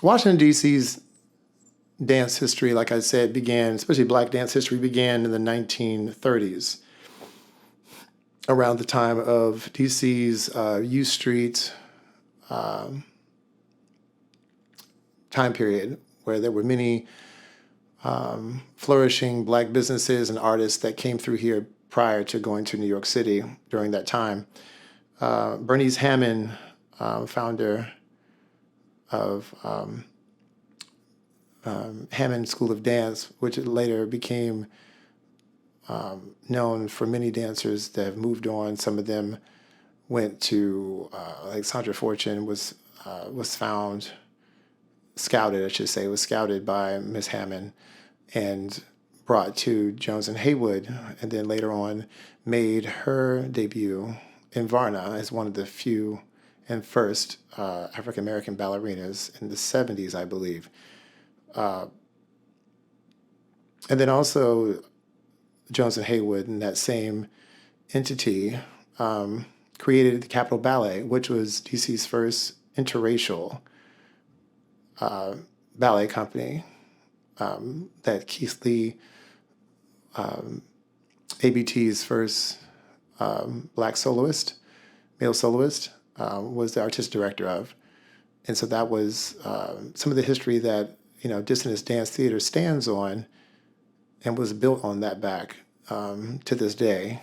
Washington, D.C.'s dance history, like I said, began, especially black dance history, began in the 1930s, around the time of D.C.'s U Street time period, where there were many flourishing black businesses and artists that came through here prior to going to New York City during that time. Bernice Hammond, founder of Hammond School of Dance, which later became known for many dancers that have moved on. Some of them went to, like Sandra Fortune was scouted, I should say, was scouted by Miss Hammond and brought to Jones and Haywood, and then later on made her debut in Varna as one of the few and first African American ballerinas in the 70s, I believe. And then also Jones and Haywood in that same entity created the Capital Ballet, which was DC's first interracial ballet company that Keith Lee, ABT's first black soloist, male soloist, was the artistic director of. And so that was some of the history that, Dissonance Dance Theater stands on and was built on that back to this day,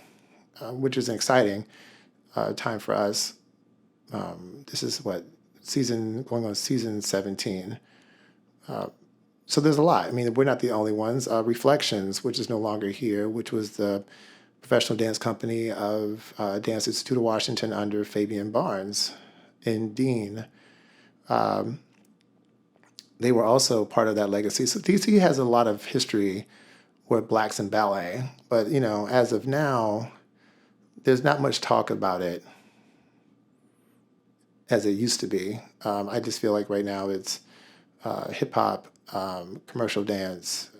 which is an exciting time for us. This is going on season 17. So there's a lot. I mean, we're not the only ones. Reflections, which is no longer here, which was the professional dance company of Dance Institute of Washington under Fabian Barnes in Dean. They were also part of that legacy. So DC has a lot of history with blacks in ballet, but as of now, there's not much talk about it as it used to be. I just feel like right now it's hip hop, commercial dance,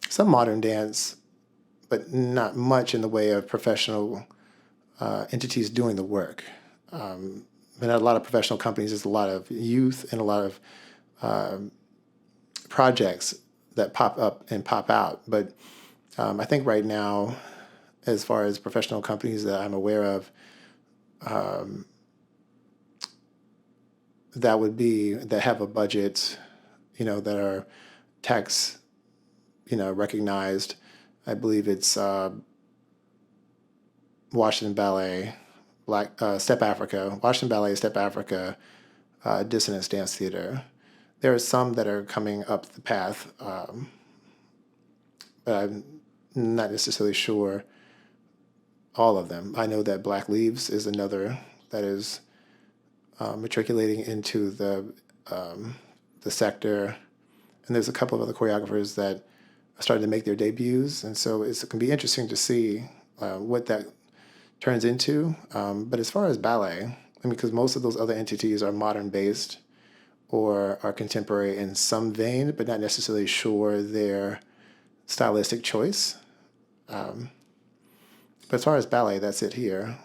some modern dance, but not much in the way of professional entities doing the work. But at a lot of professional companies, there's a lot of youth and a lot of projects that pop up and pop out. But I think right now, as far as professional companies that I'm aware of, that have a budget, that are tax, recognized. I believe it's Washington Ballet, Step Africa, Washington Ballet, Step Africa, Dissonance Dance Theater. There are some that are coming up the path, but I'm not necessarily sure all of them. I know that Black Leaves is another that is matriculating into the sector, and there's a couple of other choreographers that are starting to make their debuts, and so it can be interesting to see what that turns into. But as far as ballet, because most of those other entities are modern based or are contemporary in some vein, but not necessarily sure their stylistic choice. But as far as ballet, that's it here.